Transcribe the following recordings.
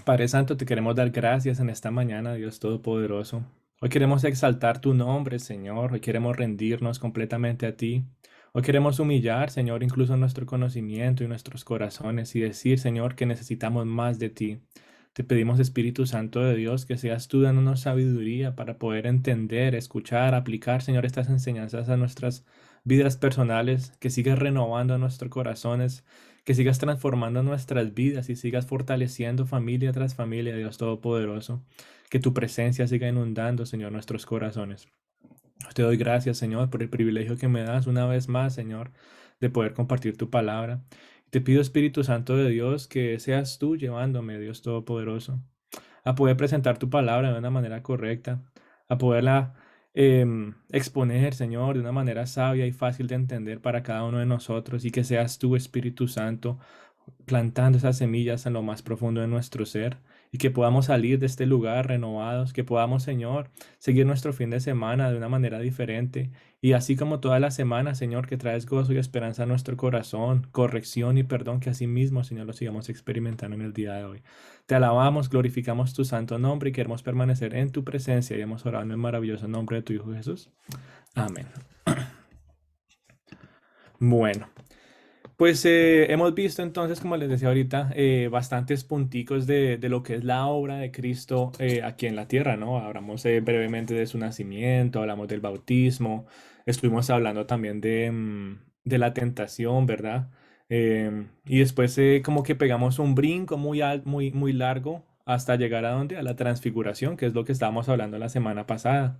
Padre Santo, te queremos dar gracias en esta mañana, Dios Todopoderoso. Hoy queremos exaltar tu nombre, Señor. Hoy queremos rendirnos completamente a ti. Hoy queremos humillar, Señor, incluso nuestro conocimiento y nuestros corazones y decir, Señor, que necesitamos más de ti. Te pedimos, Espíritu Santo de Dios, que seas tú dándonos sabiduría para poder entender, escuchar, aplicar, Señor, estas enseñanzas a nuestras vidas personales, que sigas renovando nuestros corazones, que sigas transformando nuestras vidas y sigas fortaleciendo familia tras familia, Dios Todopoderoso. Que tu presencia siga inundando, Señor, nuestros corazones. Te doy gracias, Señor, por el privilegio que me das una vez más, Señor, de poder compartir tu palabra. Te pido, Espíritu Santo de Dios, que seas tú llevándome, Dios Todopoderoso, a poder presentar tu palabra de una manera correcta, a poderla exponer, Señor, de una manera sabia y fácil de entender para cada uno de nosotros, y que seas tú, Espíritu Santo, plantando esas semillas en lo más profundo de nuestro ser, y que podamos salir de este lugar renovados, que podamos, Señor, seguir nuestro fin de semana de una manera diferente, y así como toda la semana, Señor, que traes gozo y esperanza a nuestro corazón, corrección y perdón, que así mismo, Señor, lo sigamos experimentando en el día de hoy. Te alabamos, glorificamos tu santo nombre y queremos permanecer en tu presencia, y hemos orado en el maravilloso nombre de tu Hijo Jesús. Amén. Bueno. Pues hemos visto entonces, como les decía ahorita, bastantes punticos de lo que es la obra de Cristo aquí en la tierra, ¿no? Hablamos brevemente de su nacimiento, hablamos del bautismo, estuvimos hablando también de la tentación, ¿verdad? Y después como que pegamos un brinco muy largo hasta llegar a dónde? A la transfiguración, que es lo que estábamos hablando la semana pasada.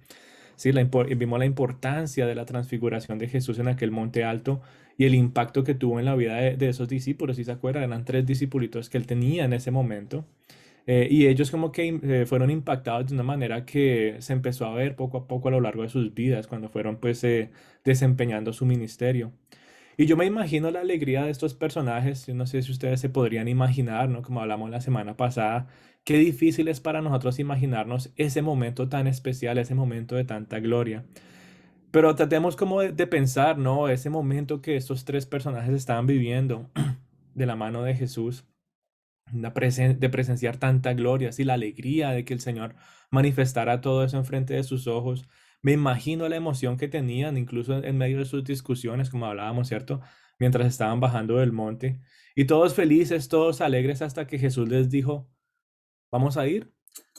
Sí, vimos la importancia de la transfiguración de Jesús en aquel monte alto y el impacto que tuvo en la vida de esos discípulos. Si se acuerdan, eran tres discípulos que él tenía en ese momento. Y ellos como que fueron impactados de una manera que se empezó a ver poco a poco a lo largo de sus vidas cuando fueron pues desempeñando su ministerio. Y yo me imagino la alegría de estos personajes. Yo no sé si ustedes se podrían imaginar, ¿no? Como hablamos la semana pasada, qué difícil es para nosotros imaginarnos ese momento tan especial, ese momento de tanta gloria. Pero tratemos como de pensar, ¿no? Ese momento que estos tres personajes estaban viviendo de la mano de Jesús, de presenciar tanta gloria, así la alegría de que el Señor manifestara todo eso enfrente de sus ojos. Me imagino la emoción que tenían, incluso en medio de sus discusiones, como hablábamos, ¿cierto? Mientras estaban bajando del monte. Y todos felices, todos alegres, hasta que Jesús les dijo, vamos a ir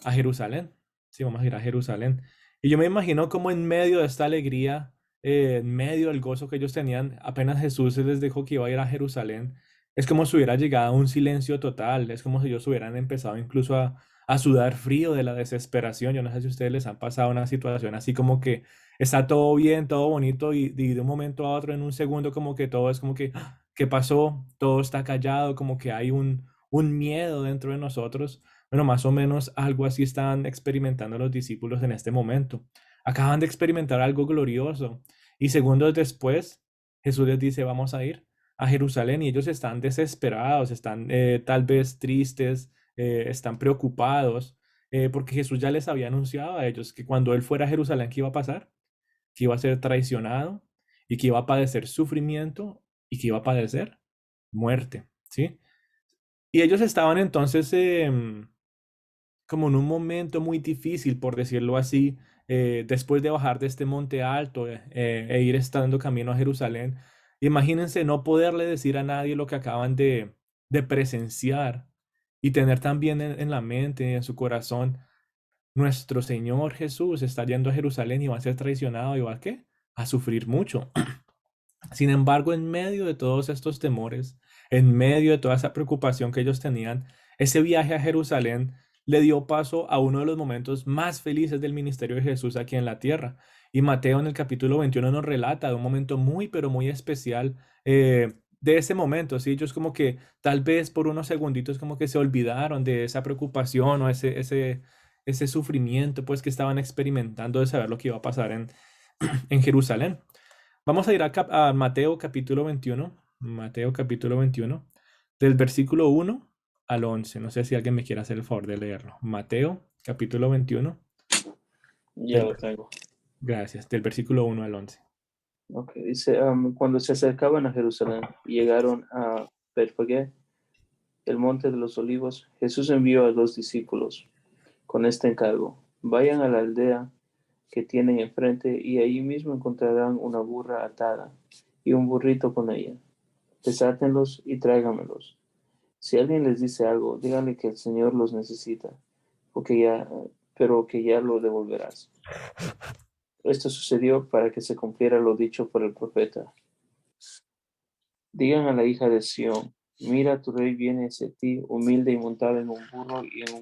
a Jerusalén. Sí, vamos a ir a Jerusalén. Y yo me imagino como en medio de esta alegría, en medio del gozo que ellos tenían, apenas Jesús les dijo que iba a ir a Jerusalén, es como si hubiera llegado un silencio total, es como si ellos hubieran empezado incluso a sudar frío de la desesperación. Yo no sé si a ustedes les han pasado una situación así como que está todo bien, todo bonito y de un momento a otro, en un segundo, como que todo es como que, ¡ah! ¿Qué pasó? Todo está callado, como que hay un miedo dentro de nosotros. Bueno, más o menos algo así están experimentando los discípulos en este momento. Acaban de experimentar algo glorioso y segundos después Jesús les dice, vamos a ir a Jerusalén, y ellos están desesperados, están tal vez tristes, están preocupados, porque Jesús ya les había anunciado a ellos que cuando él fuera a Jerusalén, ¿qué iba a pasar? Que iba a ser traicionado y que iba a padecer sufrimiento y que iba a padecer muerte, ¿sí? Y ellos estaban entonces como en un momento muy difícil, por decirlo así, después de bajar de este monte alto e ir estando camino a Jerusalén. Imagínense no poderle decir a nadie lo que acaban de presenciar y tener también en la mente, en su corazón, nuestro Señor Jesús está yendo a Jerusalén y va a ser traicionado y va a ¿qué? A sufrir mucho. Sin embargo, en medio de todos estos temores, en medio de toda esa preocupación que ellos tenían, ese viaje a Jerusalén le dio paso a uno de los momentos más felices del ministerio de Jesús aquí en la tierra. Y Mateo en el capítulo 21 nos relata de un momento muy, pero muy especial de ese momento. ¿Sí? Ellos como que tal vez por unos segunditos como que se olvidaron de esa preocupación o ese sufrimiento pues que estaban experimentando de saber lo que iba a pasar en Jerusalén. Vamos a ir a Mateo capítulo 21, Mateo capítulo 21, del versículo 1 al 11. No sé si alguien me quiere hacer el favor de leerlo. Mateo capítulo 21, Ya del, lo tengo. gracias, del versículo 1 al 11. Ok, dice, cuando se acercaban a Jerusalén y llegaron a Betfagé, el monte de los olivos, Jesús envió a 2 discípulos con este encargo: vayan a la aldea que tienen enfrente y allí mismo encontrarán una burra atada y un burrito con ella. Desátenlos y tráigamelos. Si alguien les dice algo, díganle que el Señor los necesita, porque ya, pero que ya lo devolverás. Esto sucedió para que se cumpliera lo dicho por el profeta. Digan a la hija de Sión: mira, tu rey viene hacia ti, humilde y montado en un burro y en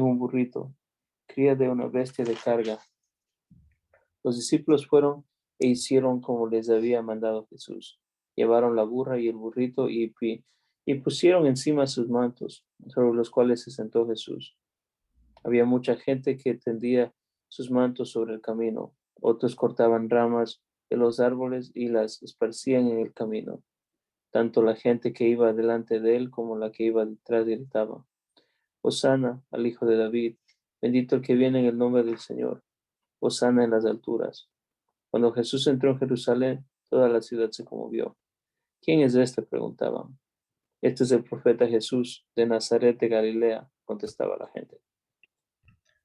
un burrito, cría de una bestia de carga. Los discípulos fueron e hicieron como les había mandado Jesús. Llevaron la burra y el burrito y pusieron encima sus mantos, sobre los cuales se sentó Jesús. Había mucha gente que tendía sus mantos sobre el camino. Otros cortaban ramas de los árboles y las esparcían en el camino. Tanto la gente que iba delante de él como la que iba detrás gritaba: Hosana al Hijo de David, bendito el que viene en el nombre del Señor, Hosana en las alturas. Cuando Jesús entró en Jerusalén, toda la ciudad se conmovió. ¿Quién es este?, preguntaban. Este es el profeta Jesús de Nazaret de Galilea, contestaba la gente.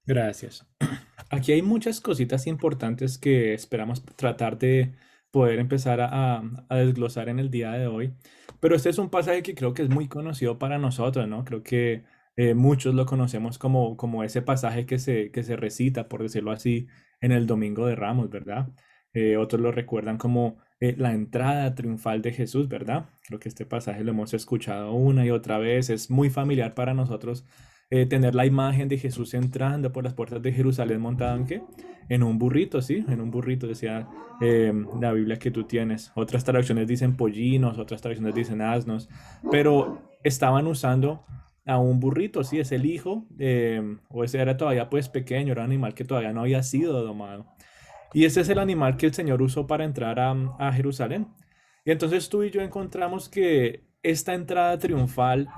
Gracias. Aquí hay muchas cositas importantes que esperamos tratar de poder empezar a desglosar en el día de hoy, pero este es un pasaje que creo que es muy conocido para nosotros, ¿no? Creo que muchos lo conocemos como ese pasaje que se recita, por decirlo así, en el Domingo de Ramos, ¿verdad? Otros lo recuerdan como la entrada triunfal de Jesús, ¿verdad? Creo que este pasaje lo hemos escuchado una y otra vez, es muy familiar para nosotros tener la imagen de Jesús entrando por las puertas de Jerusalén montado en qué? En un burrito, ¿sí? En un burrito, decía la Biblia que tú tienes. Otras traducciones dicen pollinos, otras traducciones dicen asnos, pero estaban usando a un burrito, ¿sí? Es el hijo, o ese era todavía pues pequeño, era un animal que todavía no había sido domado. Y ese es el animal que el Señor usó para entrar a Jerusalén. Y entonces tú y yo encontramos que esta entrada triunfal,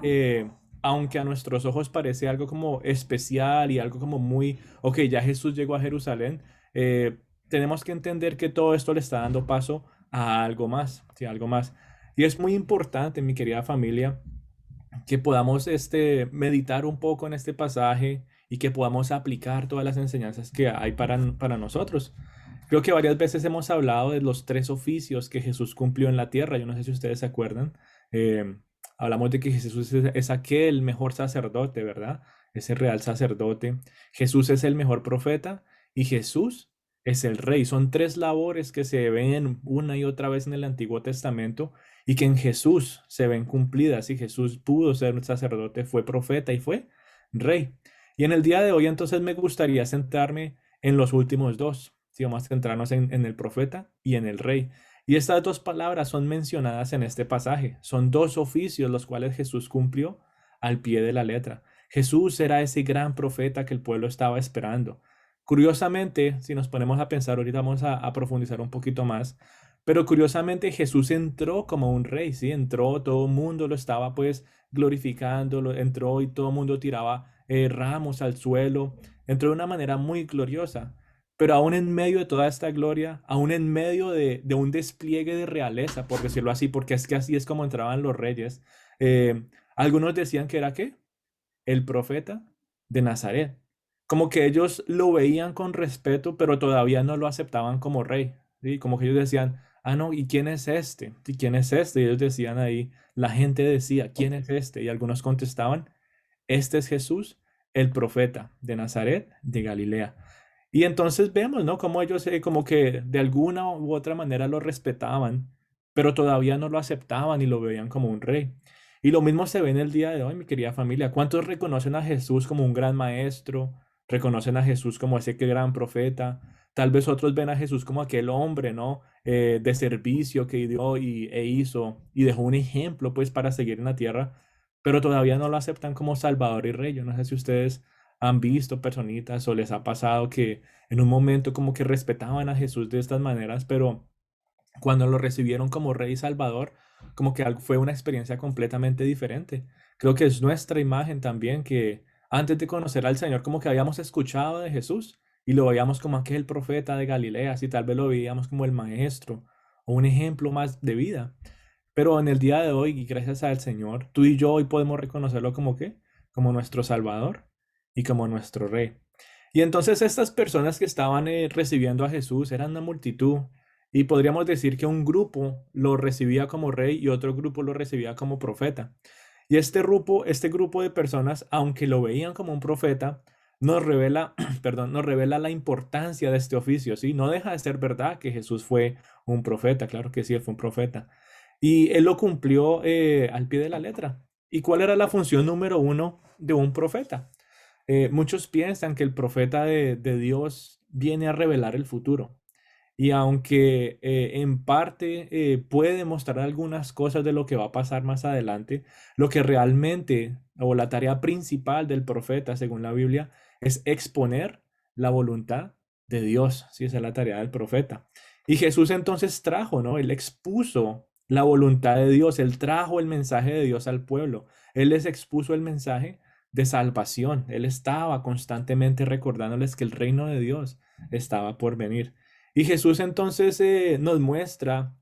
aunque a nuestros ojos parece algo como especial y algo como muy, ok, ya Jesús llegó a Jerusalén, tenemos que entender que todo esto le está dando paso a algo más, ¿sí? Algo más. Y es muy importante, mi querida familia, que podamos meditar un poco en este pasaje y que podamos aplicar todas las enseñanzas que hay para nosotros. Creo que varias veces hemos hablado de los 3 oficios que Jesús cumplió en la tierra. Yo no sé si ustedes se acuerdan. Eh, Hablamos de que Jesús es aquel mejor sacerdote, ¿verdad? Ese real sacerdote. Jesús es el mejor profeta y Jesús es el rey. Son 3 labores que se ven una y otra vez en el Antiguo Testamento y que en Jesús se ven cumplidas. Y Jesús pudo ser un sacerdote, fue profeta y fue rey. Y en el día de hoy entonces me gustaría centrarme en los últimos dos. Si vamos a centrarnos en el profeta y en el rey. Y estas 2 palabras son mencionadas en este pasaje. Son 2 oficios los cuales Jesús cumplió al pie de la letra. Jesús era ese gran profeta que el pueblo estaba esperando. Curiosamente, si nos ponemos a pensar, ahorita vamos a profundizar un poquito más, pero curiosamente Jesús entró como un rey, ¿sí? Entró, todo el mundo lo estaba pues glorificando, entró y todo el mundo tiraba ramos al suelo, entró de una manera muy gloriosa. Pero aún en medio de toda esta gloria, aún en medio de un despliegue de realeza, por decirlo así, porque es que así es como entraban los reyes, eh, algunos decían que era ¿qué? El profeta de Nazaret. Como que ellos lo veían con respeto, pero todavía no lo aceptaban como rey. ¿Sí? Como que ellos decían, ah, no, ¿y quién es este? ¿Y quién es este? Y ellos decían ahí, la gente decía, ¿quién es este? Y algunos contestaban, este es Jesús, el profeta de Nazaret, de Galilea. Y entonces vemos, ¿no? Como ellos como que de alguna u otra manera lo respetaban, pero todavía no lo aceptaban y lo veían como un rey. Y lo mismo se ve en el día de hoy, mi querida familia. ¿Cuántos reconocen a Jesús como un gran maestro? ¿Reconocen a Jesús como ese que gran profeta? Tal vez otros ven a Jesús como aquel hombre, ¿no? De servicio que dio e hizo y dejó un ejemplo, pues, para seguir en la tierra, pero todavía no lo aceptan como Salvador y Rey. Yo no sé si ustedes han visto personitas o les ha pasado que en un momento como que respetaban a Jesús de estas maneras, pero cuando lo recibieron como Rey y Salvador, como que fue una experiencia completamente diferente. Creo que es nuestra imagen también que antes de conocer al Señor como que habíamos escuchado de Jesús y lo veíamos como aquel profeta de Galilea, así tal vez lo veíamos como el maestro o un ejemplo más de vida. Pero en el día de hoy, y gracias al Señor, tú y yo hoy podemos reconocerlo como qué, como nuestro Salvador y como nuestro Rey. Y entonces estas personas que estaban recibiendo a Jesús eran una multitud y podríamos decir que un grupo lo recibía como rey y otro grupo lo recibía como profeta. Y este grupo de personas, aunque lo veían como un profeta, nos revela, perdón, nos revela la importancia de este oficio, ¿sí? No deja de ser verdad que Jesús fue un profeta, claro que sí, él fue un profeta. Y él lo cumplió al pie de la letra. ¿Y cuál era la función número uno de un profeta? Muchos piensan que el profeta de Dios viene a revelar el futuro. Y aunque en parte puede mostrar algunas cosas de lo que va a pasar más adelante, lo que realmente, o la tarea principal del profeta, según la Biblia, es exponer la voluntad de Dios. Sí, esa es la tarea del profeta. Y Jesús entonces trajo, ¿no? Él expuso la voluntad de Dios, él trajo el mensaje de Dios al pueblo, él les expuso el mensaje de salvación, él estaba constantemente recordándoles que el reino de Dios estaba por venir. Y Jesús entonces nos muestra,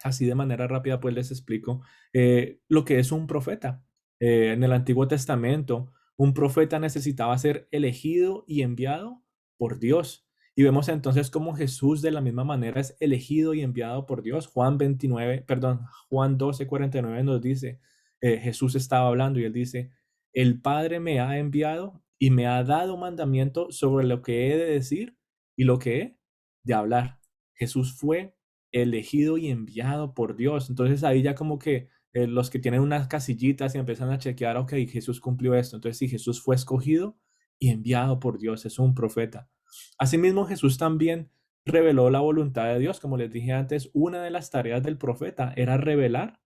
así de manera rápida, pues les explico, lo que es un profeta. En el Antiguo Testamento, un profeta necesitaba ser elegido y enviado por Dios. Y vemos entonces cómo Jesús de la misma manera es elegido y enviado por Dios. Juan 12:49 nos dice, Jesús estaba hablando y él dice, el Padre me ha enviado y me ha dado mandamiento sobre lo que he de decir y lo que he de hablar. Jesús fue elegido y enviado por Dios. Entonces ahí ya como que los que tienen unas casillitas y empiezan a chequear, ok, Jesús cumplió esto. Entonces sí, Jesús fue escogido y enviado por Dios, es un profeta. Asimismo, Jesús también reveló la voluntad de Dios. Como les dije antes, una de las tareas del profeta era revelar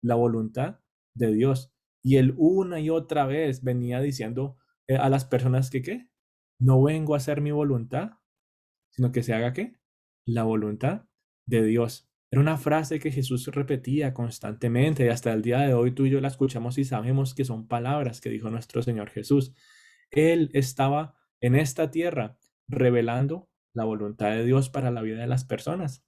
la voluntad de Dios. Y él una y otra vez venía diciendo a las personas que, ¿qué? No vengo a hacer mi voluntad, sino que se haga ¿qué? La voluntad de Dios. Era una frase que Jesús repetía constantemente y hasta el día de hoy tú y yo la escuchamos y sabemos que son palabras que dijo nuestro Señor Jesús. Él estaba en esta tierra revelando la voluntad de Dios para la vida de las personas.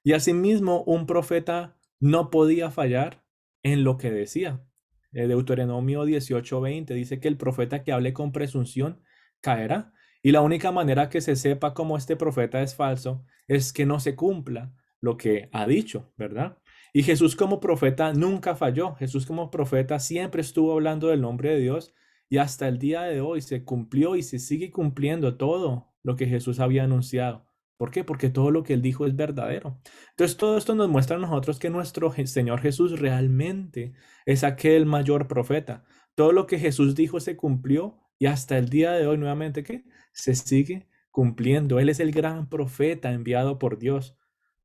Y asimismo, un profeta no podía fallar en lo que decía. Deuteronomio 18:20 dice que el profeta que hable con presunción caerá. Y la única manera que se sepa cómo este profeta es falso es que no se cumpla lo que ha dicho, ¿verdad? Y Jesús como profeta nunca falló. Jesús como profeta siempre estuvo hablando del nombre de Dios y hasta el día de hoy se cumplió y se sigue cumpliendo todo lo que Jesús había anunciado. ¿Por qué? Porque todo lo que él dijo es verdadero. Entonces, todo esto nos muestra a nosotros que nuestro Señor Jesús realmente es aquel mayor profeta. Todo lo que Jesús dijo se cumplió y hasta el día de hoy nuevamente, ¿qué? Se sigue cumpliendo. Él es el gran profeta enviado por Dios.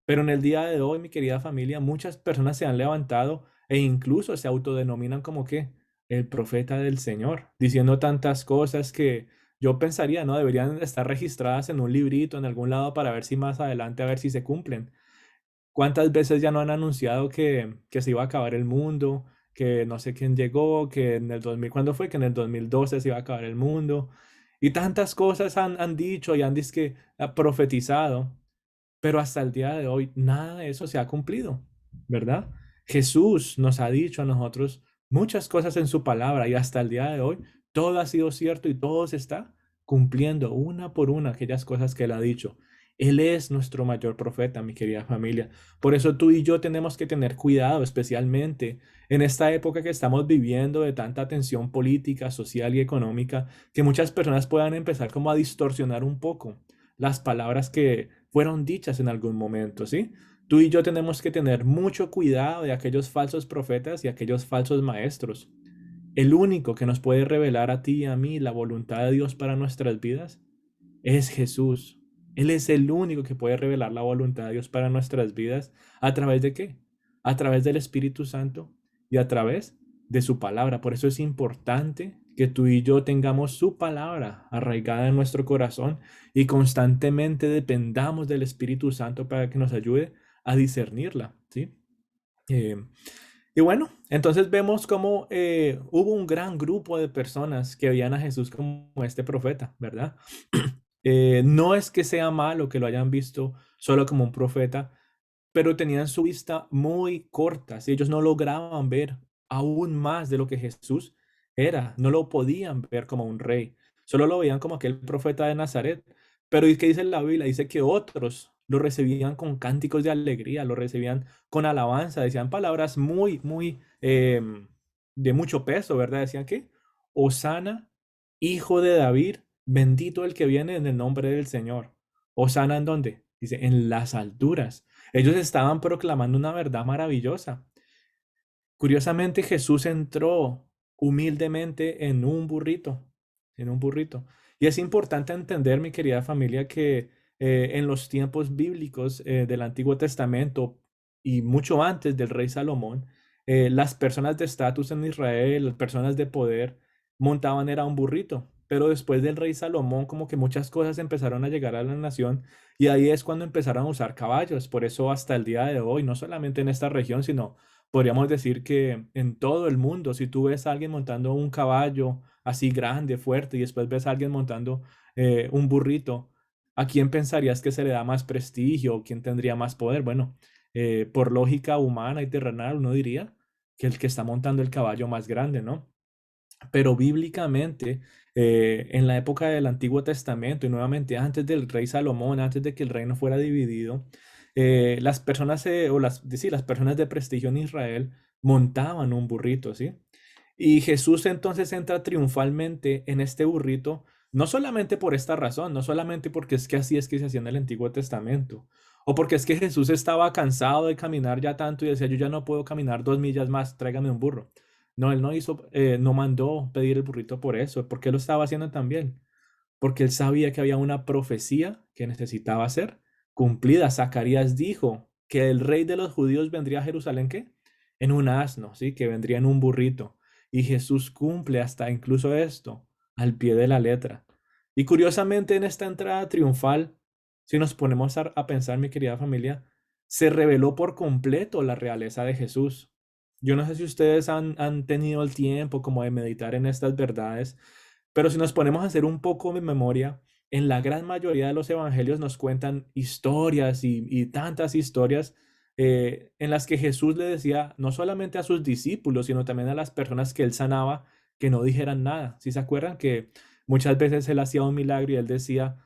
Pero en el día de hoy, mi querida familia, muchas personas se han levantado e incluso se autodenominan como que el profeta del Señor, diciendo tantas cosas que yo pensaría, ¿no? Deberían estar registradas en un librito, en algún lado, para ver si más adelante, a ver si se cumplen. ¿Cuántas veces ya no han anunciado que se iba a acabar el mundo? Que no sé quién llegó, que en el 2000, ¿cuándo fue? Que en el 2012 se iba a acabar el mundo. Y tantas cosas han dicho y han dizque, profetizado, pero hasta el día de hoy nada de eso se ha cumplido, ¿verdad? Jesús nos ha dicho a nosotros muchas cosas en su palabra y hasta el día de hoy todo ha sido cierto y todo se está cumpliendo una por una aquellas cosas que él ha dicho. Él es nuestro mayor profeta, mi querida familia. Por eso tú y yo tenemos que tener cuidado, especialmente en esta época que estamos viviendo de tanta tensión política, social y económica, que muchas personas puedan empezar como a distorsionar un poco las palabras que fueron dichas en algún momento, ¿sí? Tú y yo tenemos que tener mucho cuidado de aquellos falsos profetas y aquellos falsos maestros. El único que nos puede revelar a ti y a mí la voluntad de Dios para nuestras vidas es Jesús. Él es el único que puede revelar la voluntad de Dios para nuestras vidas. ¿A través de qué? A través del Espíritu Santo y a través de su palabra. Por eso es importante que tú y yo tengamos su palabra arraigada en nuestro corazón y constantemente dependamos del Espíritu Santo para que nos ayude a discernirla, ¿sí? Eh, y bueno, entonces vemos cómo hubo un gran grupo de personas que veían a Jesús como este profeta, ¿verdad? No es que sea malo que lo hayan visto solo como un profeta, pero tenían su vista muy corta, ¿sí? Ellos no lograban ver aún más de lo que Jesús era, no lo podían ver como un rey, solo lo veían como aquel profeta de Nazaret. Pero ¿y qué dice la Biblia? Dice que otros lo recibían con cánticos de alegría, lo recibían con alabanza, decían palabras muy, muy de mucho peso, ¿verdad? Decían que, Hosana, hijo de David, bendito el que viene en el nombre del Señor. Hosana, ¿en dónde? Dice, en las alturas. Ellos estaban proclamando una verdad maravillosa. Curiosamente, Jesús entró humildemente en un burrito. Y es importante entender, mi querida familia, que en los tiempos bíblicos del Antiguo Testamento y mucho antes del rey Salomón, las personas de estatus en Israel, las personas de poder, montaban era un burrito. Pero después del rey Salomón, como que muchas cosas empezaron a llegar a la nación y ahí es cuando empezaron a usar caballos. Por eso hasta el día de hoy, no solamente en esta región, sino podríamos decir que en todo el mundo, si tú ves a alguien montando un caballo así grande, fuerte, y después ves a alguien montando un burrito, ¿a quién pensarías que se le da más prestigio? ¿Quién tendría más poder? Bueno, por lógica humana y terrenal, uno diría que el que está montando el caballo más grande, ¿no? Pero bíblicamente, en la época del Antiguo Testamento y nuevamente antes del rey Salomón, antes de que el reino fuera dividido, las personas, sí, las personas de prestigio en Israel montaban un burrito, ¿sí? Y Jesús entonces entra triunfalmente en este burrito, no solamente por esta razón, no solamente porque es que así es que se hacía en el Antiguo Testamento, o porque es que Jesús estaba cansado de caminar ya tanto y decía, yo ya no puedo caminar 2 millas más, tráigame un burro. No, él no hizo, no mandó pedir el burrito por eso, porque lo estaba haciendo también, porque él sabía que había una profecía que necesitaba ser cumplida. Zacarías dijo que el rey de los judíos vendría a Jerusalén, ¿qué? En un asno, ¿sí? Que vendría en un burrito. Y Jesús cumple hasta incluso esto al pie de la letra. Y curiosamente en esta entrada triunfal, si nos ponemos a pensar, mi querida familia, se reveló por completo la realeza de Jesús. Yo no sé si ustedes han tenido el tiempo como de meditar en estas verdades, pero si nos ponemos a hacer un poco de memoria, en la gran mayoría de los evangelios nos cuentan historias y tantas historias en las que Jesús le decía no solamente a sus discípulos, sino también a las personas que él sanaba, que no dijeran nada. ¿Sí se acuerdan que muchas veces él hacía un milagro y él decía,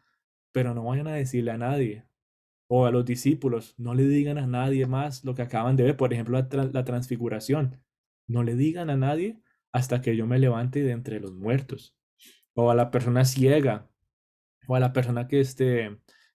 pero no vayan a decirle a nadie? O a los discípulos, no le digan a nadie más lo que acaban de ver, por ejemplo, la transfiguración. No le digan a nadie hasta que yo me levante de entre los muertos. O a la persona ciega, o a la persona que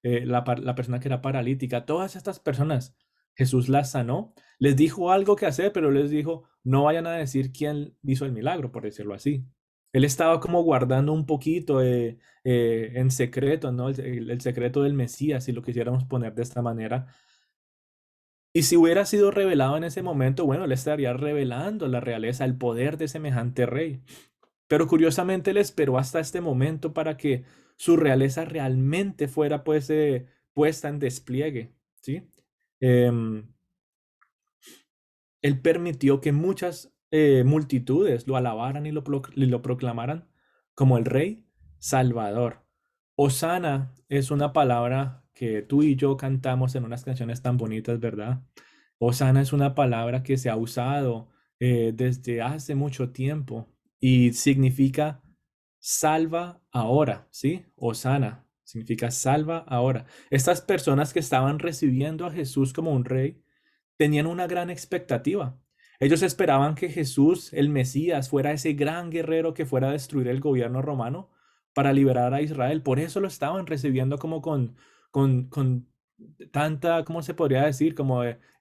la persona que era paralítica, todas estas personas, Jesús las sanó, les dijo algo que hacer, pero les dijo, no vayan a decir quién hizo el milagro, por decirlo así. Él estaba como guardando un poquito en secreto, ¿no? El secreto del Mesías, si lo quisiéramos poner de esta manera. Y si hubiera sido revelado en ese momento, bueno, él estaría revelando la realeza, el poder de semejante rey. Pero curiosamente él esperó hasta este momento para que su realeza realmente fuera pues puesta en despliegue, ¿sí? Em, Él permitió que muchas multitudes lo alabaran y lo proclamaran como el Rey Salvador. Hosana es una palabra que tú y yo cantamos en unas canciones tan bonitas, ¿verdad? Hosana es una palabra que se ha usado desde hace mucho tiempo y significa salva ahora, ¿sí? Hosana significa salva ahora. Estas personas que estaban recibiendo a Jesús como un rey, tenían una gran expectativa. Ellos esperaban que Jesús, el Mesías, fuera ese gran guerrero que fuera a destruir el gobierno romano para liberar a Israel. Por eso lo estaban recibiendo como con tanta, ¿cómo se podría decir?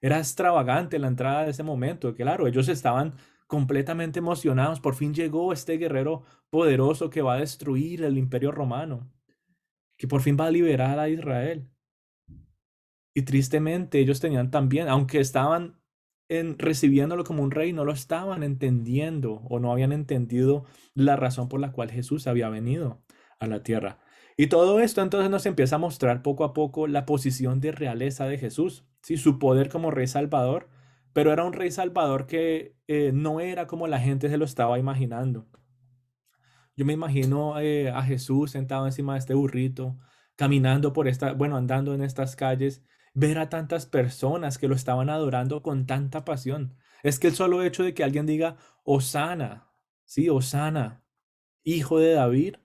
Era extravagante la entrada de ese momento. Claro, ellos estaban completamente emocionados. Por fin llegó este guerrero poderoso que va a destruir el imperio romano, que por fin va a liberar a Israel. Y tristemente ellos tenían también, aunque estaban recibiéndolo como un rey, no lo estaban entendiendo o no habían entendido la razón por la cual Jesús había venido a la tierra. Y todo esto entonces nos empieza a mostrar poco a poco la posición de realeza de Jesús, ¿sí? Su poder como rey salvador, pero era un rey salvador que no era como la gente se lo estaba imaginando. Yo me imagino a Jesús sentado encima de este burrito, caminando por bueno, andando en estas calles ver a tantas personas que lo estaban adorando con tanta pasión. Es que el solo hecho de que alguien diga, Hosana, sí, Hosana, hijo de David,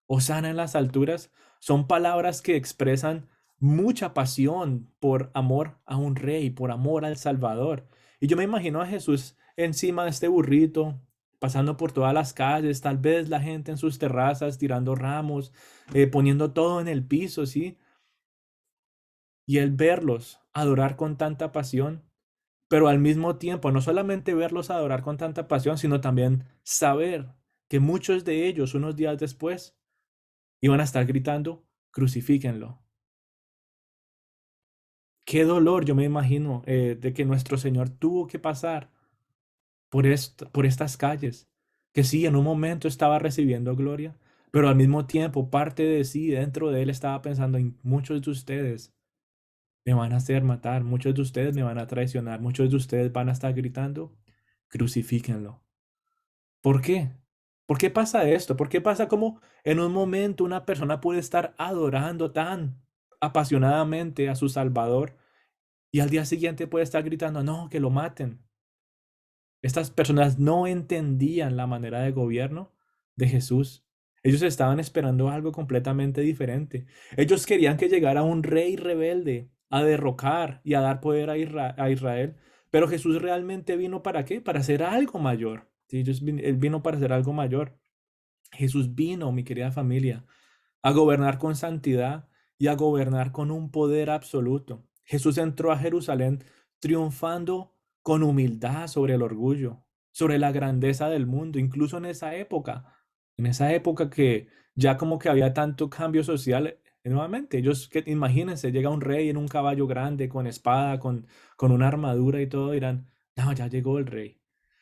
Hosana en las alturas, son palabras que expresan mucha pasión por amor a un rey, por amor al Salvador. Y yo me imagino a Jesús encima de este burrito, pasando por todas las calles, tal vez la gente en sus terrazas tirando ramos, poniendo todo en el piso, ¿sí? Y el verlos adorar con tanta pasión, pero al mismo tiempo, no solamente verlos adorar con tanta pasión, sino también saber que muchos de ellos, unos días después, iban a estar gritando, crucifíquenlo. Qué dolor, yo me imagino, de que nuestro Señor tuvo que pasar por estas calles, que sí, en un momento estaba recibiendo gloria, pero al mismo tiempo parte de sí, dentro de él, estaba pensando en muchos de ustedes me van a hacer matar, muchos de ustedes me van a traicionar, muchos de ustedes van a estar gritando, crucifíquenlo. ¿Por qué? ¿Por qué pasa esto? ¿Por qué pasa como en un momento una persona puede estar adorando tan apasionadamente a su Salvador y al día siguiente puede estar gritando, no, que lo maten? Estas personas no entendían la manera de gobierno de Jesús. Ellos estaban esperando algo completamente diferente. Ellos querían que llegara un rey rebelde a derrocar y a dar poder a Israel. Pero Jesús realmente vino ¿para qué? Para hacer algo mayor. Sí, él vino para hacer algo mayor. Jesús vino, mi querida familia, a gobernar con santidad y a gobernar con un poder absoluto. Jesús entró a Jerusalén triunfando con humildad sobre el orgullo, sobre la grandeza del mundo, incluso en esa época que ya como que había tanto cambio social. Nuevamente, ellos, que imagínense, llega un rey en un caballo grande, con espada, con una armadura y todo, dirán, no, ya llegó el rey.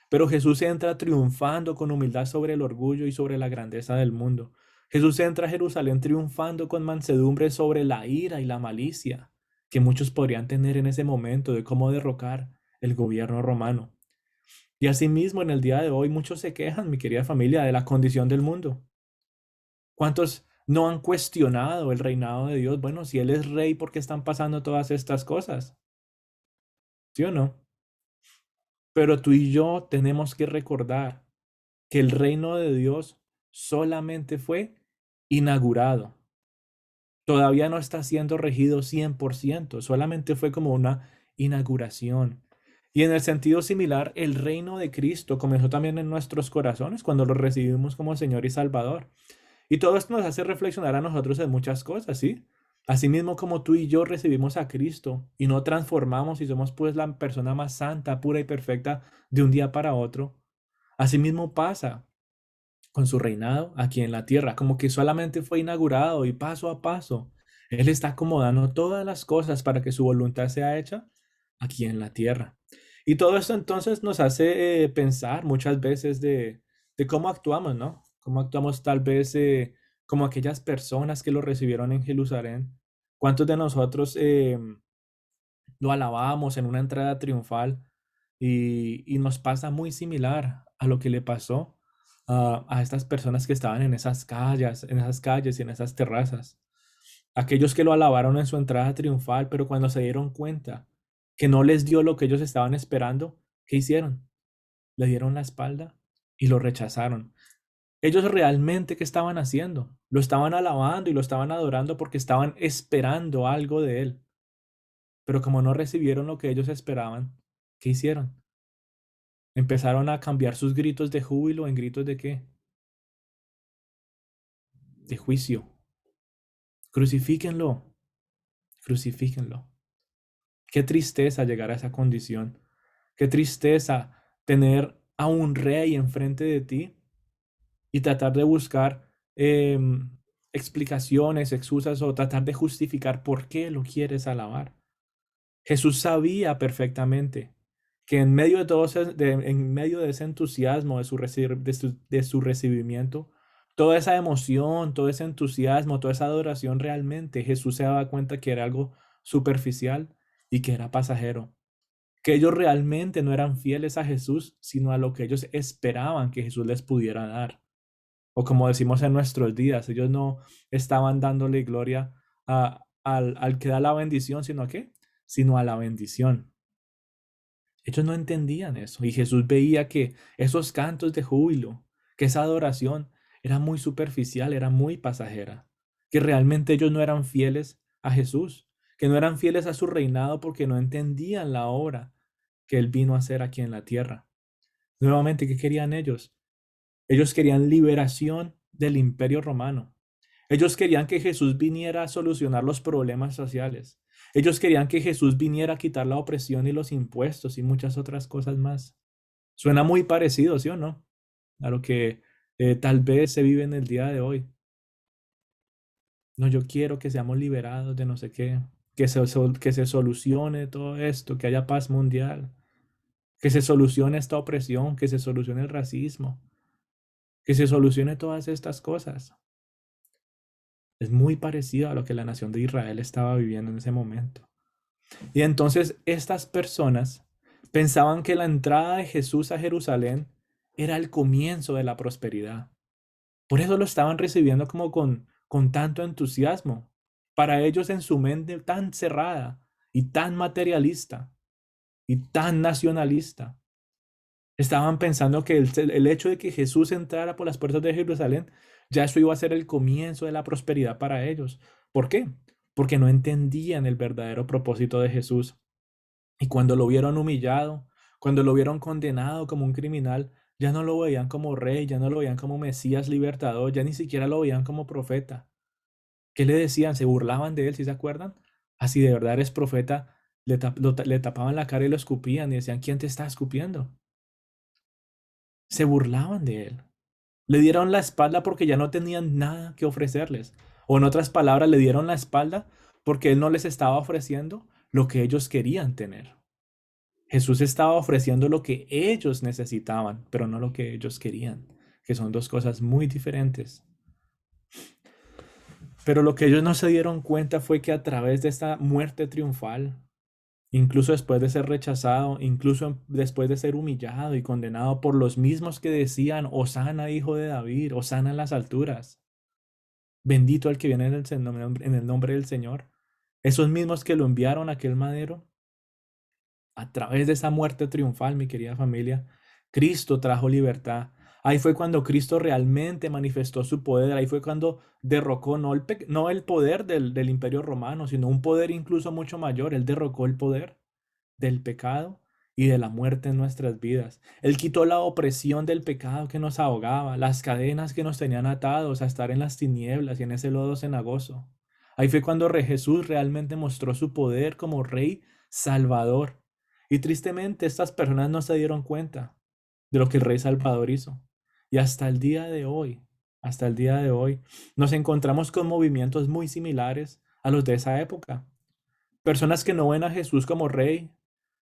Pero Jesús entra triunfando con humildad sobre el orgullo y sobre la grandeza del mundo. Jesús entra a Jerusalén triunfando con mansedumbre sobre la ira y la malicia que muchos podrían tener en ese momento de cómo derrocar el gobierno romano. Y asimismo, en el día de hoy, muchos se quejan, mi querida familia, de la condición del mundo. ¿Cuántos no han cuestionado el reinado de Dios? Bueno, si Él es rey, ¿por qué están pasando todas estas cosas? ¿Sí o no? Pero tú y yo tenemos que recordar que el reino de Dios solamente fue inaugurado. Todavía no está siendo regido 100%, solamente fue como una inauguración. Y en el sentido similar, el reino de Cristo comenzó también en nuestros corazones cuando lo recibimos como Señor y Salvador. Y todo esto nos hace reflexionar a nosotros en muchas cosas, ¿sí? Asimismo como tú y yo recibimos a Cristo y no transformamos y somos pues la persona más santa, pura y perfecta de un día para otro. Asimismo pasa con su reinado aquí en la tierra, como que solamente fue inaugurado y paso a paso, Él está acomodando todas las cosas para que su voluntad sea hecha aquí en la tierra. Y todo esto entonces nos hace pensar muchas veces de cómo actuamos, ¿no? Cómo actuamos tal vez como aquellas personas que lo recibieron en Jerusalén. ¿Cuántos de nosotros lo alabamos en una entrada triunfal y nos pasa muy similar a lo que le pasó a estas personas que estaban en esas calles y en esas terrazas? Aquellos que lo alabaron en su entrada triunfal, pero cuando se dieron cuenta que no les dio lo que ellos estaban esperando, ¿qué hicieron? Le dieron la espalda y lo rechazaron. Ellos realmente, ¿qué estaban haciendo? Lo estaban alabando y lo estaban adorando porque estaban esperando algo de él. Pero como no recibieron lo que ellos esperaban, ¿qué hicieron? Empezaron a cambiar sus gritos de júbilo en gritos de ¿qué? De juicio. Crucifíquenlo, crucifíquenlo. Qué tristeza llegar a esa condición. Qué tristeza tener a un rey enfrente de ti y tratar de buscar explicaciones, excusas o tratar de justificar por qué lo quieres alabar. Jesús sabía perfectamente que en medio de en medio de ese entusiasmo de su recibimiento, toda esa emoción, todo ese entusiasmo, toda esa adoración, realmente Jesús se daba cuenta que era algo superficial y que era pasajero, que ellos realmente no eran fieles a Jesús, sino a lo que ellos esperaban que Jesús les pudiera dar. O como decimos en nuestros días, ellos no estaban dándole gloria al que da la bendición, sino que sino a la bendición. Ellos no entendían eso y Jesús veía que esos cantos de júbilo, que esa adoración era muy superficial, era muy pasajera, que realmente ellos no eran fieles a Jesús, que no eran fieles a su reinado porque no entendían la obra que él vino a hacer aquí en la tierra. Nuevamente, ¿qué querían ellos? Ellos querían liberación del imperio romano. Ellos querían que Jesús viniera a solucionar los problemas sociales. Ellos querían que Jesús viniera a quitar la opresión y los impuestos y muchas otras cosas más. Suena muy parecido, ¿sí o no? A lo que tal vez se vive en el día de hoy. No, yo quiero que seamos liberados de no sé qué, que se solucione todo esto, que haya paz mundial, que se solucione esta opresión, que se solucione el racismo, que se solucione todas estas cosas. Es muy parecido a lo que la nación de Israel estaba viviendo en ese momento. Y entonces estas personas pensaban que la entrada de Jesús a Jerusalén era el comienzo de la prosperidad. Por eso lo estaban recibiendo como con tanto entusiasmo. Para ellos en su mente tan cerrada y tan materialista y tan nacionalista, estaban pensando que el hecho de que Jesús entrara por las puertas de Jerusalén, ya eso iba a ser el comienzo de la prosperidad para ellos. ¿Por qué? Porque no entendían el verdadero propósito de Jesús. Y cuando lo vieron humillado, cuando lo vieron condenado como un criminal, ya no lo veían como rey, ya no lo veían como Mesías libertador, ya ni siquiera lo veían como profeta. ¿Qué le decían? Se burlaban de él, ¿sí se acuerdan? Así de verdad eres profeta, le tapaban la cara y lo escupían y decían, ¿quién te está escupiendo? Se burlaban de él. Le dieron la espalda porque ya no tenían nada que ofrecerles. O en otras palabras, le dieron la espalda porque él no les estaba ofreciendo lo que ellos querían tener. Jesús estaba ofreciendo lo que ellos necesitaban, pero no lo que ellos querían, que son dos cosas muy diferentes. Pero lo que ellos no se dieron cuenta fue que a través de esta muerte triunfal, incluso después de ser rechazado, incluso después de ser humillado y condenado por los mismos que decían, Hosana, hijo de David, Hosana en las alturas, bendito el que viene en el nombre del Señor, esos mismos que lo enviaron a aquel madero, a través de esa muerte triunfal, mi querida familia, Cristo trajo libertad. Ahí fue cuando Cristo realmente manifestó su poder. Ahí fue cuando derrocó no el poder del imperio romano, sino un poder incluso mucho mayor. Él derrocó el poder del pecado y de la muerte en nuestras vidas. Él quitó la opresión del pecado que nos ahogaba, las cadenas que nos tenían atados a estar en las tinieblas y en ese lodo cenagoso. Ahí fue cuando Jesús realmente mostró su poder como Rey Salvador. Y tristemente estas personas no se dieron cuenta de lo que el Rey Salvador hizo. Y hasta el día de hoy, nos encontramos con movimientos muy similares a los de esa época. Personas que no ven a Jesús como Rey,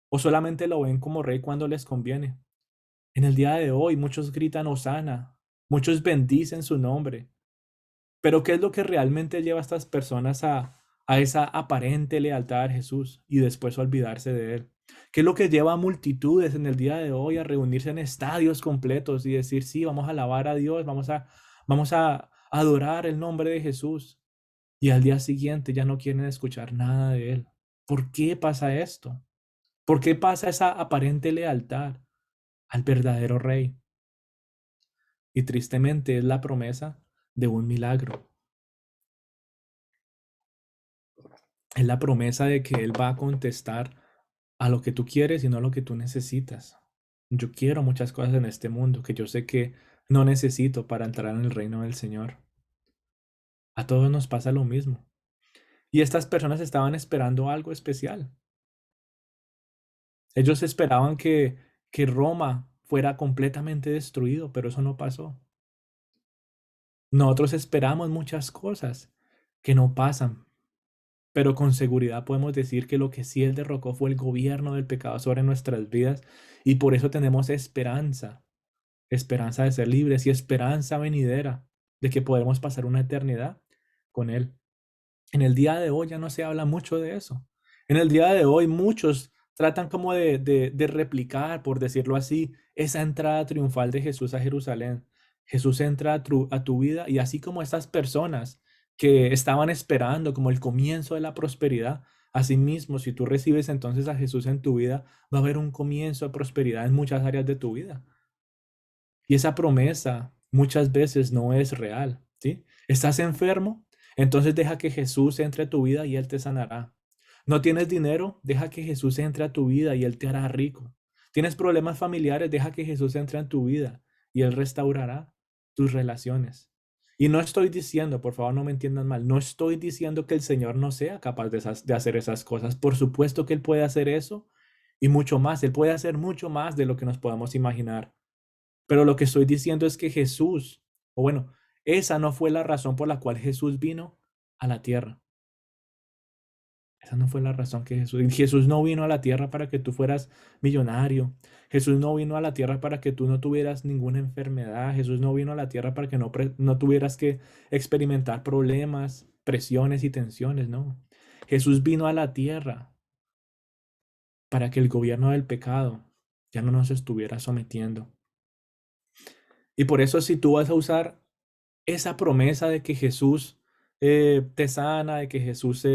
o solamente lo ven como rey cuando les conviene. En el día de hoy muchos gritan Hosana, muchos bendicen su nombre, pero ¿qué es lo que realmente lleva a estas personas a esa aparente lealtad a Jesús y después olvidarse de él? ¿Qué es lo que lleva a multitudes en el día de hoy a reunirse en estadios completos y decir, sí, vamos a alabar a Dios, vamos a adorar el nombre de Jesús? Y al día siguiente ya no quieren escuchar nada de él. ¿Por qué pasa esto? ¿Por qué pasa esa aparente lealtad al verdadero rey? Y tristemente es la promesa de un milagro. Es la promesa de que Él va a contestar a lo que tú quieres y no a lo que tú necesitas. Yo quiero muchas cosas en este mundo que yo sé que no necesito para entrar en el reino del Señor. A todos nos pasa lo mismo. Y estas personas estaban esperando algo especial. Ellos esperaban que Roma fuera completamente destruido, pero eso no pasó. Nosotros esperamos muchas cosas que no pasan, pero con seguridad podemos decir que lo que sí Él derrocó fue el gobierno del pecado sobre nuestras vidas y por eso tenemos esperanza, esperanza de ser libres y esperanza venidera de que podremos pasar una eternidad con Él. En el día de hoy ya no se habla mucho de eso. En el día de hoy muchos tratan como de replicar, por decirlo así, esa entrada triunfal de Jesús a Jerusalén. Jesús entra a tu vida y así como estas personas que estaban esperando como el comienzo de la prosperidad, Asimismo, si tú recibes entonces a Jesús en tu vida, va a haber un comienzo de prosperidad en muchas áreas de tu vida. Y esa promesa muchas veces no es real, ¿sí? ¿Estás enfermo? Entonces deja que Jesús entre a tu vida y Él te sanará. ¿No tienes dinero? Deja que Jesús entre a tu vida y Él te hará rico. ¿Tienes problemas familiares? Deja que Jesús entre en tu vida y Él restaurará tus relaciones. Y no estoy diciendo, por favor, no me entiendan mal, no estoy diciendo que el Señor no sea capaz de hacer esas cosas. Por supuesto que Él puede hacer eso y mucho más. Él puede hacer mucho más de lo que nos podamos imaginar. Pero lo que estoy diciendo es que Jesús, o bueno, esa no fue la razón por la cual Jesús vino a la tierra. Esa no fue la razón que Jesús no vino a la tierra para que tú fueras millonario. Jesús no vino a la tierra para que tú no tuvieras ninguna enfermedad. Jesús no vino a la tierra para que no tuvieras que experimentar problemas, presiones y tensiones, no. Jesús vino a la tierra para que el gobierno del pecado ya no nos estuviera sometiendo. Y por eso si tú vas a usar esa promesa de que Jesús te sana, de que Jesús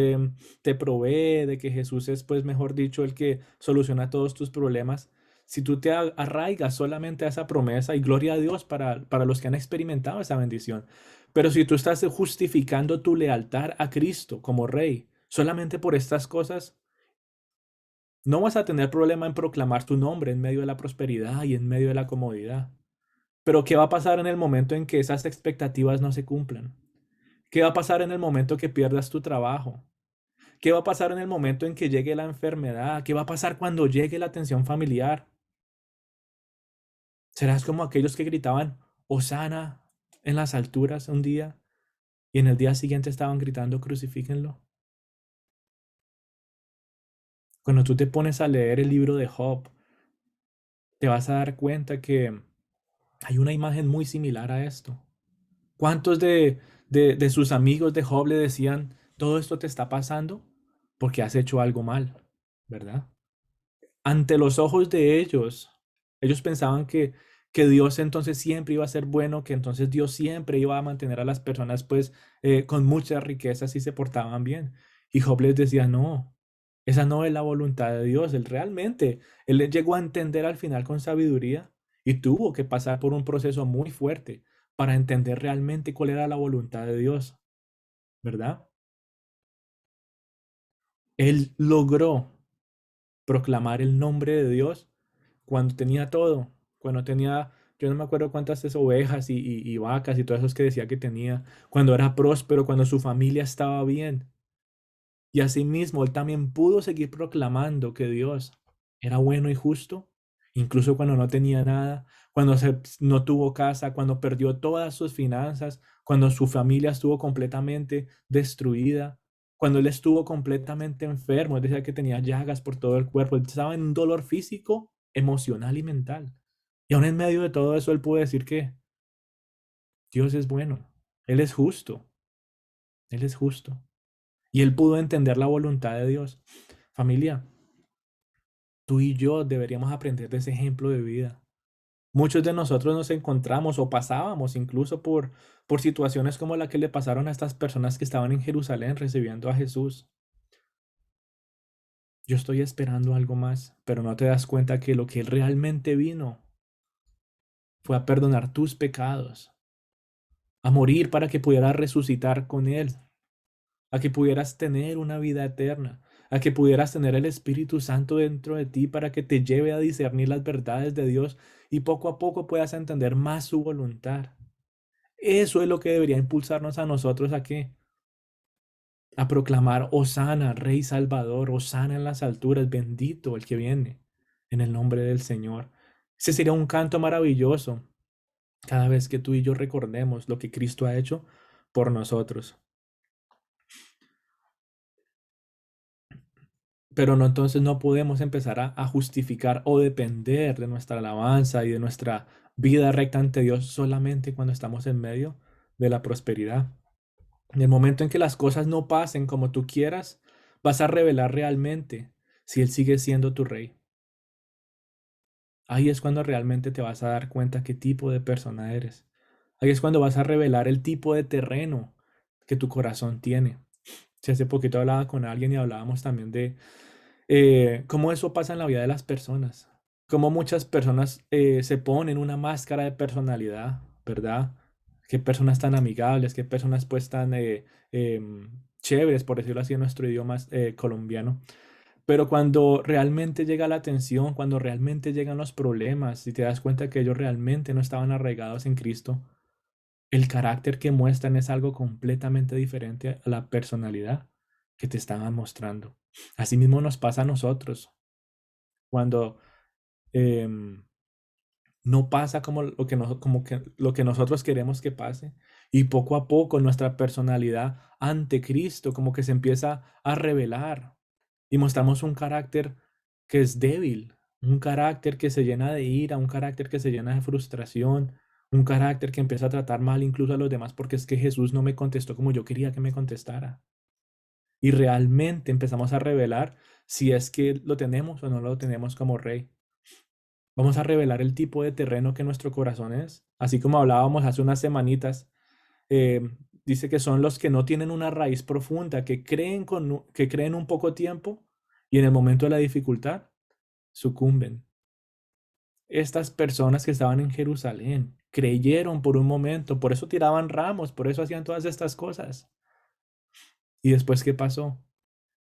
te provee, de que Jesús es, pues, mejor dicho, el que soluciona todos tus problemas, si tú te arraigas solamente a esa promesa, y gloria a Dios para los que han experimentado esa bendición, pero si tú estás justificando tu lealtad a Cristo como Rey, solamente por estas cosas, no vas a tener problema en proclamar tu nombre en medio de la prosperidad y en medio de la comodidad. Pero ¿qué va a pasar en el momento en que esas expectativas no se cumplan? ¿Qué va a pasar en el momento que pierdas tu trabajo? ¿Qué va a pasar en el momento en que llegue la enfermedad? ¿Qué va a pasar cuando llegue la tensión familiar? ¿Serás como aquellos que gritaban Hosana en las alturas un día y en el día siguiente estaban gritando crucifíquenlo? Cuando tú te pones a leer el libro de Job, te vas a dar cuenta que hay una imagen muy similar a esto. ¿Cuántos de sus amigos de Job le decían, todo esto te está pasando porque has hecho algo mal, ¿verdad? Ante los ojos de ellos pensaban que Dios entonces siempre iba a ser bueno, que entonces Dios siempre iba a mantener a las personas pues con muchas riquezas si se portaban bien. Y Job les decía, no, esa no es la voluntad de Dios. Él llegó a entender al final con sabiduría y tuvo que pasar por un proceso muy fuerte para entender realmente cuál era la voluntad de Dios, ¿verdad? Él logró proclamar el nombre de Dios cuando tenía todo, cuando tenía, yo no me acuerdo cuántas ovejas y vacas y todas esos que decía que tenía, cuando era próspero, cuando su familia estaba bien. Y asimismo, él también pudo seguir proclamando que Dios era bueno y justo, incluso cuando no tenía nada, cuando no tuvo casa, cuando perdió todas sus finanzas, cuando su familia estuvo completamente destruida, cuando él estuvo completamente enfermo, es decir, que tenía llagas por todo el cuerpo, él estaba en un dolor físico, emocional y mental. Y aún en medio de todo eso, él pudo decir que Dios es bueno, Él es justo, Él es justo. Y él pudo entender la voluntad de Dios. Familia, tú y yo deberíamos aprender de ese ejemplo de vida. Muchos de nosotros nos encontramos o pasábamos incluso por situaciones como la que le pasaron a estas personas que estaban en Jerusalén recibiendo a Jesús. Yo estoy esperando algo más, pero no te das cuenta que lo que él realmente vino fue a perdonar tus pecados, a morir para que pudieras resucitar con él, a que pudieras tener una vida eterna, a que pudieras tener el Espíritu Santo dentro de ti para que te lleve a discernir las verdades de Dios y poco a poco puedas entender más su voluntad. Eso es lo que debería impulsarnos a nosotros a qué? A proclamar Hosana, Rey Salvador, Hosana en las alturas, bendito el que viene en el nombre del Señor. Ese sería un canto maravilloso cada vez que tú y yo recordemos lo que Cristo ha hecho por nosotros. Pero no, entonces no podemos empezar a justificar o depender de nuestra alabanza y de nuestra vida recta ante Dios solamente cuando estamos en medio de la prosperidad. En el momento en que las cosas no pasen como tú quieras, vas a revelar realmente si Él sigue siendo tu rey. Ahí es cuando realmente te vas a dar cuenta qué tipo de persona eres. Ahí es cuando vas a revelar el tipo de terreno que tu corazón tiene. Si hace poquito hablaba con alguien y hablábamos también de cómo eso pasa en la vida de las personas, cómo muchas personas se ponen una máscara de personalidad, ¿verdad? Qué personas tan amigables, qué personas pues tan chéveres, por decirlo así, en nuestro idioma colombiano. Pero cuando realmente llega la tensión, cuando realmente llegan los problemas y te das cuenta que ellos realmente no estaban arraigados en Cristo, el carácter que muestran es algo completamente diferente a la personalidad que te estaban mostrando. Asimismo nos pasa a nosotros cuando em, no pasa como como que lo que nosotros queremos que pase y poco a poco nuestra personalidad ante Cristo como que se empieza a revelar y mostramos un carácter que es débil, un carácter que se llena de ira, un carácter que se llena de frustración, un carácter que empieza a tratar mal incluso a los demás porque es que Jesús no me contestó como yo quería que me contestara. Y realmente empezamos a revelar si es que lo tenemos o no lo tenemos como rey. Vamos a revelar el tipo de terreno que nuestro corazón es, así como hablábamos hace unas semanitas. eh, Dice que son los que no tienen una raíz profunda, que creen un poco tiempo y en el momento de la dificultad sucumben. Estas personas que estaban en Jerusalén creyeron por un momento, por eso tiraban ramos, por eso hacían todas estas cosas. ¿Y después qué pasó?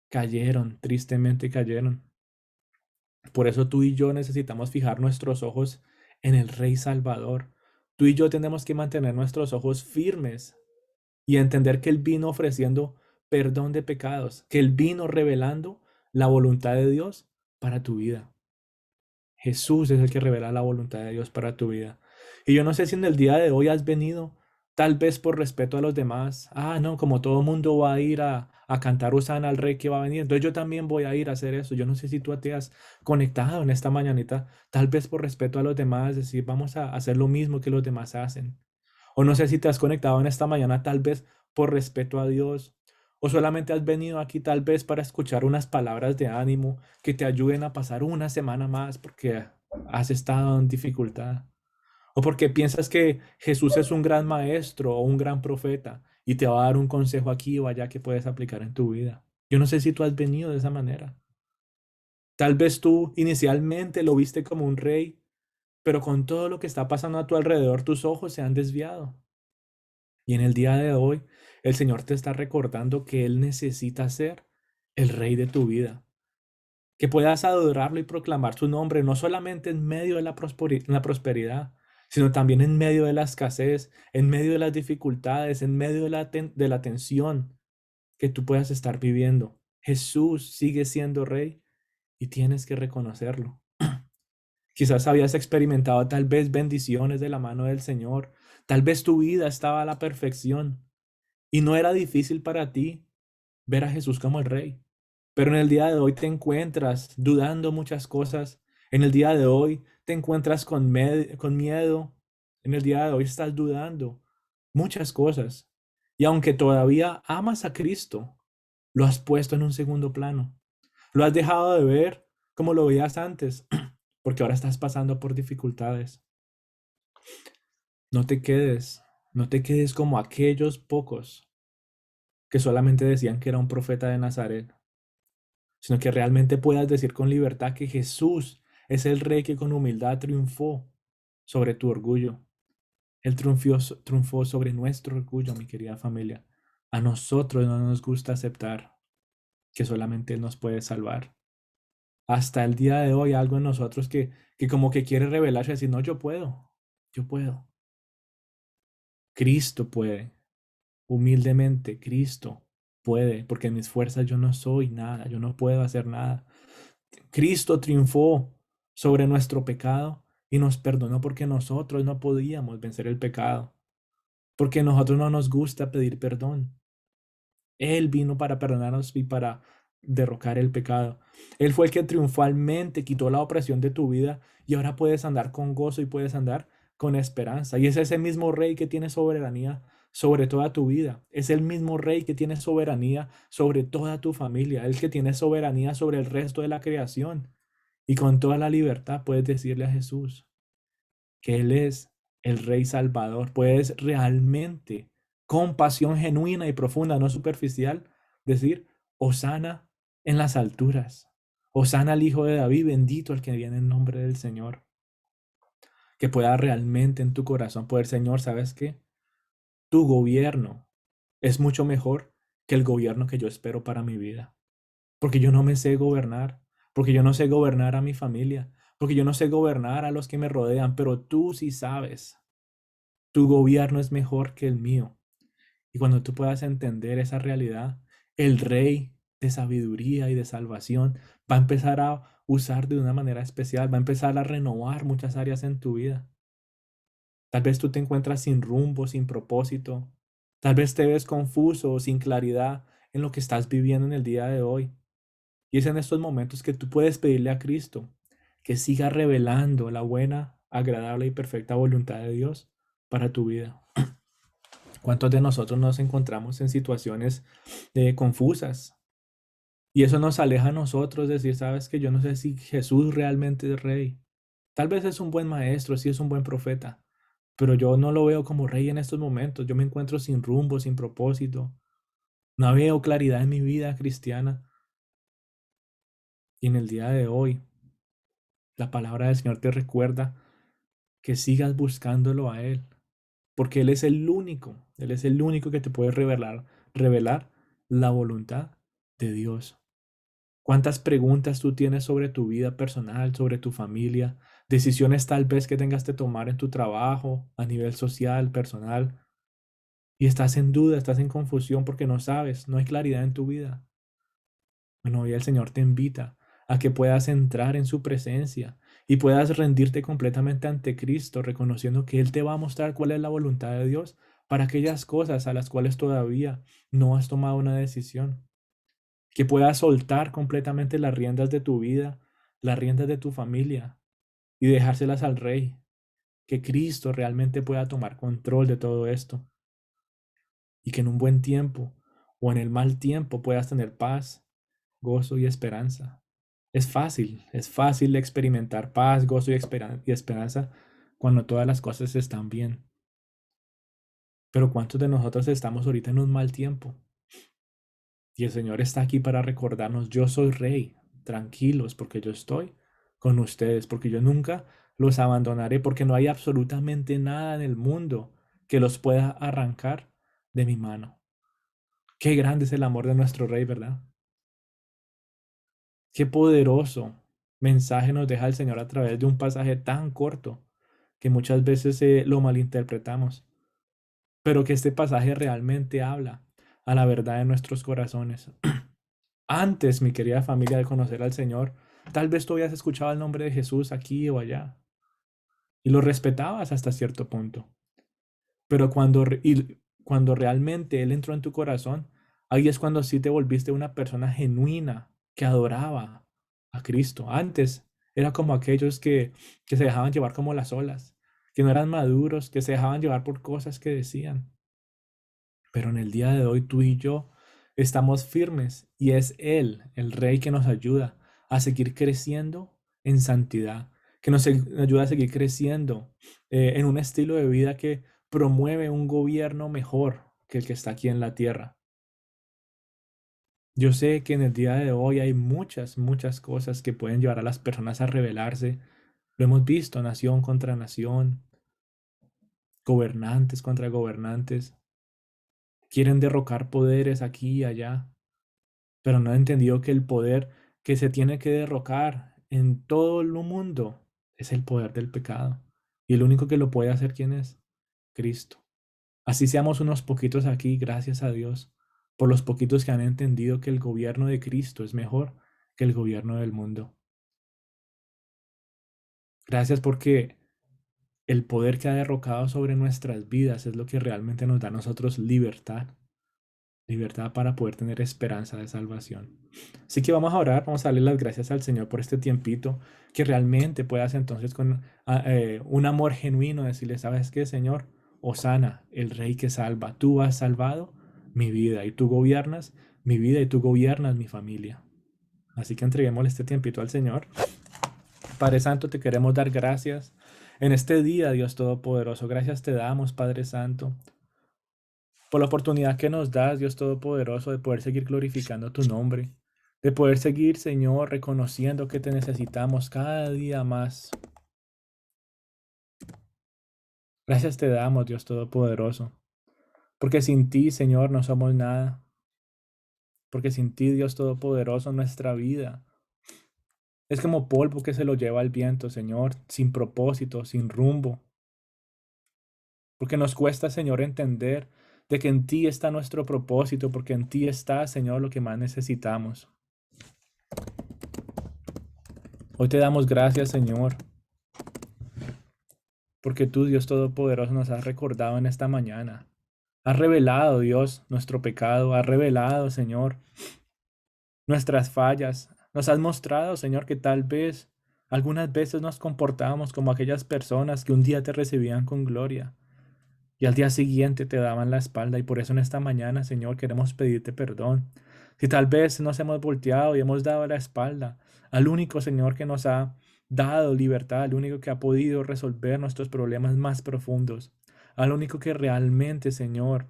Cayeron, tristemente cayeron. Por eso tú y yo necesitamos fijar nuestros ojos en el Rey Salvador. Tú y yo tenemos que mantener nuestros ojos firmes y entender que Él vino ofreciendo perdón de pecados, que Él vino revelando la voluntad de Dios para tu vida. Jesús es el que revela la voluntad de Dios para tu vida. Y yo no sé si en el día de hoy has venido, tal vez por respeto a los demás. Ah, no, como todo mundo va a ir a cantar Hosana al Rey que va a venir, entonces yo también voy a ir a hacer eso. Yo no sé si tú te has conectado en esta mañanita, tal vez por respeto a los demás, decir, vamos a hacer lo mismo que los demás hacen. O no sé si te has conectado en esta mañana tal vez por respeto a Dios. O solamente has venido aquí tal vez para escuchar unas palabras de ánimo que te ayuden a pasar una semana más porque has estado en dificultad. O porque piensas que Jesús es un gran maestro o un gran profeta y te va a dar un consejo aquí o allá que puedes aplicar en tu vida. Yo no sé si tú has venido de esa manera. Tal vez tú inicialmente lo viste como un rey, pero con todo lo que está pasando a tu alrededor, tus ojos se han desviado. Y en el día de hoy, el Señor te está recordando que Él necesita ser el rey de tu vida, que puedas adorarlo y proclamar su nombre, no solamente en medio de la prosperidad, sino también en medio de la escasez, en medio de las dificultades, en medio de de la tensión que tú puedas estar viviendo. Jesús sigue siendo rey y tienes que reconocerlo. Quizás habías experimentado tal vez bendiciones de la mano del Señor, tal vez tu vida estaba a la perfección, y no era difícil para ti ver a Jesús como el Rey. Pero en el día de hoy te encuentras dudando muchas cosas. En el día de hoy te encuentras con miedo. En el día de hoy estás dudando muchas cosas. Y aunque todavía amas a Cristo, lo has puesto en un segundo plano. Lo has dejado de ver como lo veías antes, porque ahora estás pasando por dificultades. No te quedes, no te quedes como aquellos pocos que solamente decían que era un profeta de Nazaret, sino que realmente puedas decir con libertad que Jesús es el rey que con humildad triunfó sobre tu orgullo. Él triunfó sobre nuestro orgullo, mi querida familia. A nosotros no nos gusta aceptar que solamente Él nos puede salvar. Hasta el día de hoy algo en nosotros que como que quiere revelarse y decir, no, yo puedo, yo puedo. Cristo puede. Humildemente, Cristo puede, porque en mis fuerzas yo no soy nada, yo no puedo hacer nada. Cristo triunfó sobre nuestro pecado y nos perdonó porque nosotros no podíamos vencer el pecado, porque a nosotros no nos gusta pedir perdón. Él vino para perdonarnos y para derrocar el pecado. Él fue el que triunfalmente quitó la opresión de tu vida y ahora puedes andar con gozo y puedes andar con esperanza. Y es ese mismo rey que tiene soberanía sobre toda tu vida. Es el mismo rey que tiene soberanía sobre toda tu familia. El que tiene soberanía sobre el resto de la creación. Y con toda la libertad puedes decirle a Jesús que Él es el Rey Salvador. Puedes realmente, con pasión genuina y profunda, no superficial, decir, Hosana en las alturas, Hosana al Hijo de David, bendito el que viene en nombre del Señor. Que pueda realmente en tu corazón poder, Señor, ¿sabes qué? Tu gobierno es mucho mejor que el gobierno que yo espero para mi vida. Porque yo no me sé gobernar, porque yo no sé gobernar a mi familia, porque yo no sé gobernar a los que me rodean, pero tú sí sabes. Tu gobierno es mejor que el mío. Y cuando tú puedas entender esa realidad, el Rey de sabiduría y de salvación va a empezar a usar de una manera especial, va a empezar a renovar muchas áreas en tu vida. Tal vez tú te encuentras sin rumbo, sin propósito. Tal vez te ves confuso o sin claridad en lo que estás viviendo en el día de hoy. Y es en estos momentos que tú puedes pedirle a Cristo que siga revelando la buena, agradable y perfecta voluntad de Dios para tu vida. ¿Cuántos de nosotros nos encontramos en situaciones confusas? Y eso nos aleja a nosotros de decir, sabes que yo no sé si Jesús realmente es rey. Tal vez es un buen maestro, sí es un buen profeta, pero yo no lo veo como rey en estos momentos. Yo me encuentro sin rumbo, sin propósito. No veo claridad en mi vida cristiana. Y en el día de hoy, la palabra del Señor te recuerda que sigas buscándolo a Él, porque Él es el único que te puede revelar la voluntad de Dios. ¿Cuántas preguntas tú tienes sobre tu vida personal, sobre tu familia, decisiones tal vez que tengas que tomar en tu trabajo, a nivel social, personal, y estás en duda, estás en confusión porque no sabes, no hay claridad en tu vida? Bueno, hoy el Señor te invita a que puedas entrar en su presencia y puedas rendirte completamente ante Cristo, reconociendo que Él te va a mostrar cuál es la voluntad de Dios para aquellas cosas a las cuales todavía no has tomado una decisión. Que puedas soltar completamente las riendas de tu vida, las riendas de tu familia y dejárselas al Rey. Que Cristo realmente pueda tomar control de todo esto y que en un buen tiempo o en el mal tiempo puedas tener paz, gozo y esperanza. Es fácil experimentar paz, gozo y esperanza cuando todas las cosas están bien. Pero ¿cuántos de nosotros estamos ahorita en un mal tiempo? Y el Señor está aquí para recordarnos, yo soy rey, tranquilos, porque yo estoy con ustedes, porque yo nunca los abandonaré, porque no hay absolutamente nada en el mundo que los pueda arrancar de mi mano. Qué grande es el amor de nuestro rey, ¿verdad? Qué poderoso mensaje nos deja el Señor a través de un pasaje tan corto que muchas veces lo malinterpretamos, pero que este pasaje realmente habla a la verdad de nuestros corazones. Antes, mi querida familia, de conocer al Señor, tal vez tú habías escuchado el nombre de Jesús aquí o allá y lo respetabas hasta cierto punto. Pero cuando realmente Él entró en tu corazón, ahí es cuando sí te volviste una persona genuina que adoraba a Cristo. Antes era como aquellos que se dejaban llevar como las olas, que no eran maduros, que se dejaban llevar por cosas que decían. Pero en el día de hoy tú y yo estamos firmes y es Él, el Rey, que nos ayuda a seguir creciendo en santidad, que ayuda a seguir creciendo en un estilo de vida que promueve un gobierno mejor que el que está aquí en la tierra. Yo sé que en el día de hoy hay muchas cosas que pueden llevar a las personas a rebelarse. Lo hemos visto, nación contra nación, gobernantes contra gobernantes. Quieren derrocar poderes aquí y allá, pero no han entendido que el poder que se tiene que derrocar en todo el mundo es el poder del pecado. Y el único que lo puede hacer, ¿quién es? Cristo. Así seamos unos poquitos aquí, gracias a Dios, por los poquitos que han entendido que el gobierno de Cristo es mejor que el gobierno del mundo. Gracias porque el poder que ha derrocado sobre nuestras vidas es lo que realmente nos da a nosotros libertad. Libertad para poder tener esperanza de salvación. Así que vamos a orar, vamos a darle las gracias al Señor por este tiempito, que realmente puedas entonces con un amor genuino decirle, ¿sabes qué, Señor? Hosana, el Rey que salva, tú has salvado mi vida y tú gobiernas mi vida y tú gobiernas mi familia. Así que entreguémosle este tiempito al Señor. Padre Santo, te queremos dar gracias en este día, Dios Todopoderoso. Gracias te damos, Padre Santo, por la oportunidad que nos das, Dios Todopoderoso, de poder seguir glorificando tu nombre, de poder seguir, Señor, reconociendo que te necesitamos cada día más. Gracias te damos, Dios Todopoderoso, porque sin ti, Señor, no somos nada, porque sin ti, Dios Todopoderoso, nuestra vida es como polvo que se lo lleva el viento, Señor, sin propósito, sin rumbo, porque nos cuesta, Señor, entender de que en ti está nuestro propósito, porque en ti está, Señor, lo que más necesitamos. Hoy te damos gracias, Señor, porque tú, Dios Todopoderoso, nos has recordado en esta mañana. Has revelado, Dios, nuestro pecado. Has revelado, Señor, nuestras fallas. Nos has mostrado, Señor, que tal vez algunas veces nos comportábamos como aquellas personas que un día te recibían con gloria y al día siguiente te daban la espalda. Y por eso en esta mañana, Señor, queremos pedirte perdón. Si tal vez nos hemos volteado y hemos dado la espalda al único, Señor, que nos ha dado libertad, al único que ha podido resolver nuestros problemas más profundos, al único que realmente, Señor,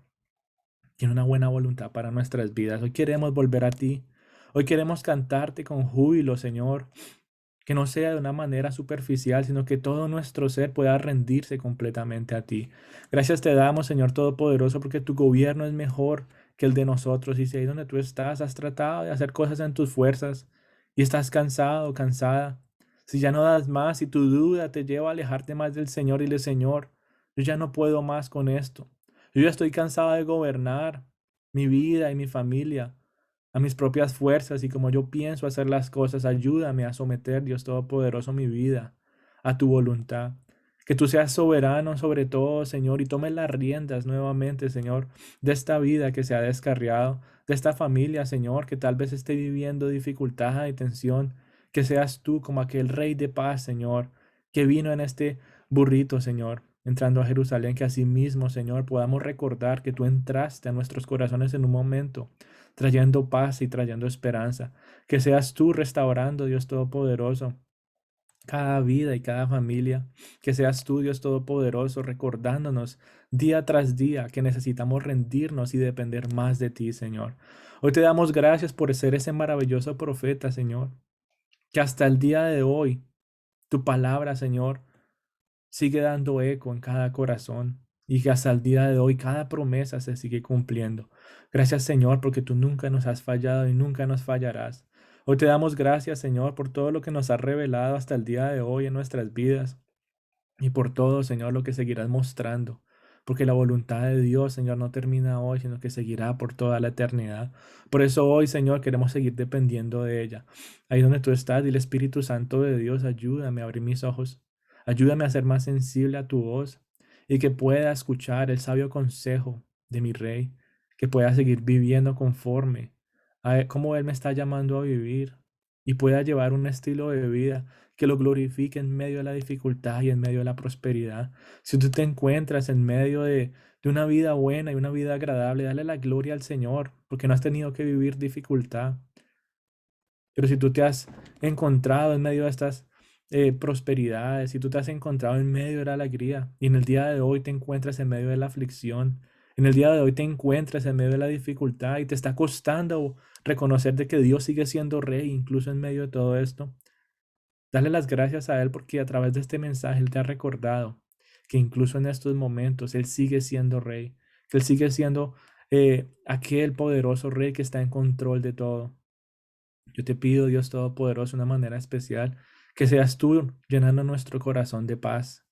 tiene una buena voluntad para nuestras vidas. Hoy queremos volver a ti. Hoy queremos cantarte con júbilo, Señor, que no sea de una manera superficial, sino que todo nuestro ser pueda rendirse completamente a ti. Gracias te damos, Señor Todopoderoso, porque tu gobierno es mejor que el de nosotros. Y si ahí donde tú estás, has tratado de hacer cosas en tus fuerzas y estás cansado, cansada, si ya no das más, si tu duda te lleva a alejarte más del Señor y del Señor, yo ya no puedo más con esto. Yo ya estoy cansado de gobernar mi vida y mi familia a mis propias fuerzas y como yo pienso hacer las cosas. Ayúdame a someter, Dios Todopoderoso, mi vida a tu voluntad. Que tú seas soberano sobre todo, Señor, y tomes las riendas nuevamente, Señor, de esta vida que se ha descarriado, de esta familia, Señor, que tal vez esté viviendo dificultad y tensión. Que seas tú como aquel Rey de paz, Señor, que vino en este burrito, Señor, entrando a Jerusalén, que asimismo, Señor, podamos recordar que tú entraste a nuestros corazones en un momento trayendo paz y trayendo esperanza. Que seas tú restaurando, Dios Todopoderoso, cada vida y cada familia. Que seas tú, Dios Todopoderoso, recordándonos día tras día que necesitamos rendirnos y depender más de ti, Señor. Hoy te damos gracias por ser ese maravilloso profeta, Señor, que hasta el día de hoy tu palabra, Señor, sigue dando eco en cada corazón y que hasta el día de hoy cada promesa se sigue cumpliendo. Gracias, Señor, porque tú nunca nos has fallado y nunca nos fallarás. Hoy te damos gracias, Señor, por todo lo que nos has revelado hasta el día de hoy en nuestras vidas y por todo, Señor, lo que seguirás mostrando. Porque la voluntad de Dios, Señor, no termina hoy, sino que seguirá por toda la eternidad. Por eso hoy, Señor, queremos seguir dependiendo de ella. Ahí donde tú estás, y el Espíritu Santo de Dios, ayúdame a abrir mis ojos. Ayúdame a ser más sensible a tu voz y que pueda escuchar el sabio consejo de mi Rey, que pueda seguir viviendo conforme a cómo Él me está llamando a vivir y pueda llevar un estilo de vida que lo glorifique en medio de la dificultad y en medio de la prosperidad. Si tú te encuentras en medio de una vida buena y una vida agradable, dale la gloria al Señor, porque no has tenido que vivir dificultad. Pero si tú te has encontrado en medio de estas prosperidades, si tú te has encontrado en medio de la alegría y en el día de hoy te encuentras en medio de la aflicción, en el día de hoy te encuentras en medio de la dificultad y te está costando reconocer de que Dios sigue siendo rey incluso en medio de todo esto, dale las gracias a Él porque a través de este mensaje Él te ha recordado que incluso en estos momentos Él sigue siendo rey, que Él sigue siendo aquel poderoso rey que está en control de todo. Yo te pido, Dios Todopoderoso, de una manera especial, que seas tú llenando nuestro corazón de paz,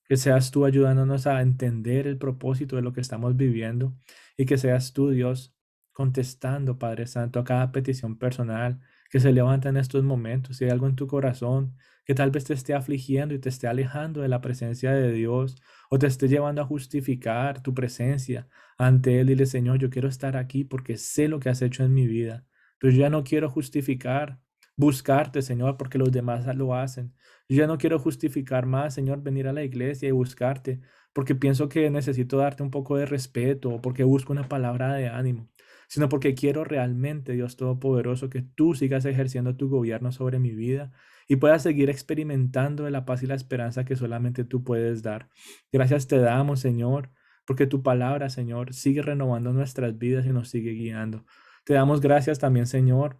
que seas tú ayudándonos a entender el propósito de lo que estamos viviendo y que seas tú, Dios, contestando, Padre Santo, a cada petición personal que se levanta en estos momentos. Si hay algo en tu corazón que tal vez te esté afligiendo y te esté alejando de la presencia de Dios o te esté llevando a justificar tu presencia ante Él, dile, Señor, yo quiero estar aquí porque sé lo que has hecho en mi vida. Pero yo ya no quiero justificar, buscarte, Señor, porque los demás lo hacen. Yo ya no quiero justificar más, Señor, venir a la iglesia y buscarte, porque pienso que necesito darte un poco de respeto o porque busco una palabra de ánimo, sino porque quiero realmente, Dios Todopoderoso, que tú sigas ejerciendo tu gobierno sobre mi vida y puedas seguir experimentando de la paz y la esperanza que solamente tú puedes dar. Gracias te damos, Señor. porque tu palabra, Señor, sigue renovando nuestras vidas y nos sigue guiando. Te damos gracias también, Señor,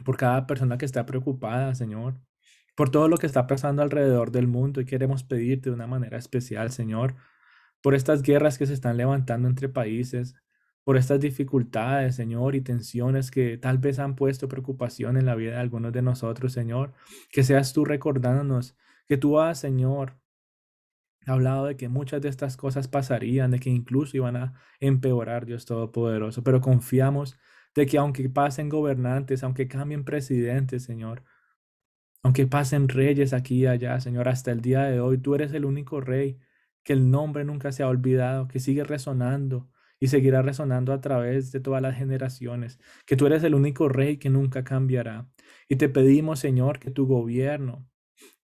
por cada persona que está preocupada, Señor, por todo lo que está pasando alrededor del mundo y queremos pedirte de una manera especial, Señor, por estas guerras que se están levantando entre países, por estas dificultades, Señor, y tensiones que tal vez han puesto preocupación en la vida de algunos de nosotros, Señor, que seas tú recordándonos que tú has, Señor, hablado de que muchas de estas cosas pasarían, de que incluso iban a empeorar, Dios Todopoderoso, pero confiamos de que aunque pasen gobernantes, aunque cambien presidentes, Señor, aunque pasen reyes aquí y allá, Señor, hasta el día de hoy, tú eres el único rey que el nombre nunca se ha olvidado, que sigue resonando y seguirá resonando a través de todas las generaciones, que tú eres el único rey que nunca cambiará. Y te pedimos, Señor, que tu gobierno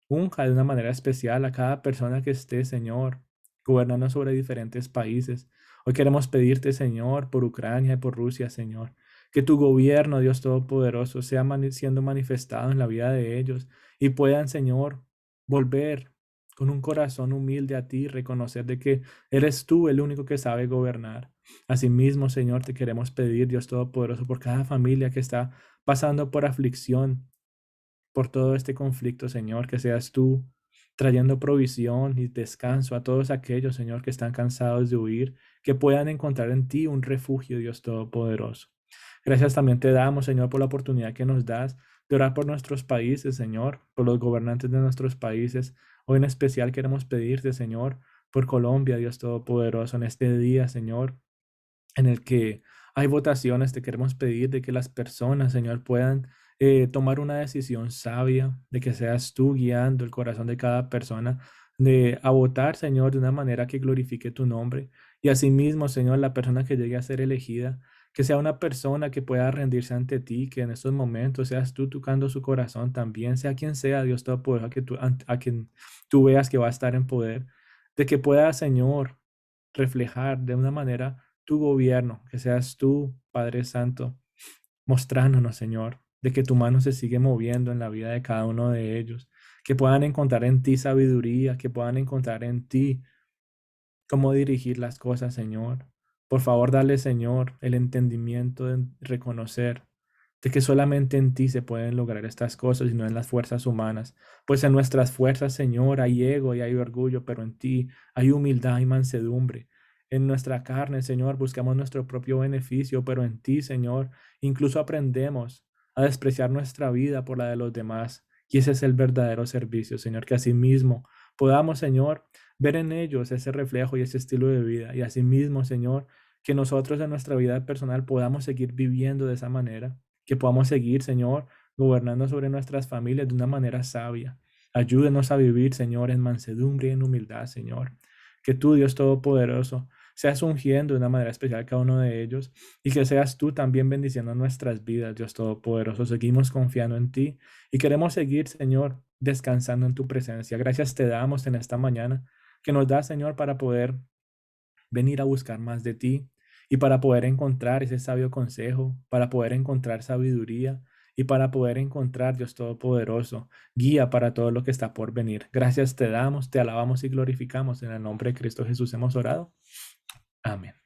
unja de una manera especial a cada persona que esté, Señor, gobernando sobre diferentes países. Hoy queremos pedirte, Señor, por Ucrania y por Rusia, Señor, que tu gobierno, Dios Todopoderoso, sea siendo manifestado en la vida de ellos y puedan, Señor, volver con un corazón humilde a ti, reconocer de que eres tú el único que sabe gobernar. Asimismo, Señor, te queremos pedir, Dios Todopoderoso, por cada familia que está pasando por aflicción, por todo este conflicto, Señor, que seas tú trayendo provisión y descanso a todos aquellos, Señor, que están cansados de huir, que puedan encontrar en ti un refugio, Dios Todopoderoso. Gracias también te damos, Señor, por la oportunidad que nos das de orar por nuestros países, Señor, por los gobernantes de nuestros países. Hoy en especial queremos pedirte, Señor, por Colombia, Dios Todopoderoso, en este día, Señor, en el que hay votaciones, te queremos pedir de que las personas, Señor, puedan tomar una decisión sabia, de que seas tú guiando el corazón de cada persona, de a votar, Señor, de una manera que glorifique tu nombre. Y asimismo, Señor, la persona que llegue a ser elegida, que sea una persona que pueda rendirse ante ti, que en estos momentos seas tú tocando su corazón también, sea quien sea, Dios Todopoderoso, a quien tú veas que va a estar en poder, de que pueda, Señor, reflejar de una manera tu gobierno, que seas tú, Padre Santo, mostrándonos, Señor, de que tu mano se sigue moviendo en la vida de cada uno de ellos, que puedan encontrar en ti sabiduría, que puedan encontrar en ti cómo dirigir las cosas, Señor. Por favor, dale, Señor, el entendimiento de reconocer de que solamente en ti se pueden lograr estas cosas y no en las fuerzas humanas. Pues en nuestras fuerzas, Señor, hay ego y hay orgullo, pero en ti hay humildad y mansedumbre. En nuestra carne, Señor, buscamos nuestro propio beneficio, pero en ti, Señor, incluso aprendemos a despreciar nuestra vida por la de los demás. Y ese es el verdadero servicio, Señor, que asimismo podamos, Señor, ver en ellos ese reflejo y ese estilo de vida. Y asimismo, Señor, que nosotros en nuestra vida personal podamos seguir viviendo de esa manera, que podamos seguir, Señor, gobernando sobre nuestras familias de una manera sabia. Ayúdenos a vivir, Señor, en mansedumbre y en humildad, Señor. Que tú, Dios Todopoderoso, seas ungiendo de una manera especial a cada uno de ellos y que seas tú también bendiciendo nuestras vidas, Dios Todopoderoso. Seguimos confiando en ti y queremos seguir, Señor, descansando en tu presencia. Gracias te damos en esta mañana que nos da, Señor, para poder venir a buscar más de ti y para poder encontrar ese sabio consejo, para poder encontrar sabiduría y para poder encontrar, Dios Todopoderoso, guía para todo lo que está por venir. Gracias te damos, te alabamos y glorificamos. En el nombre de Cristo Jesús hemos orado. Amén.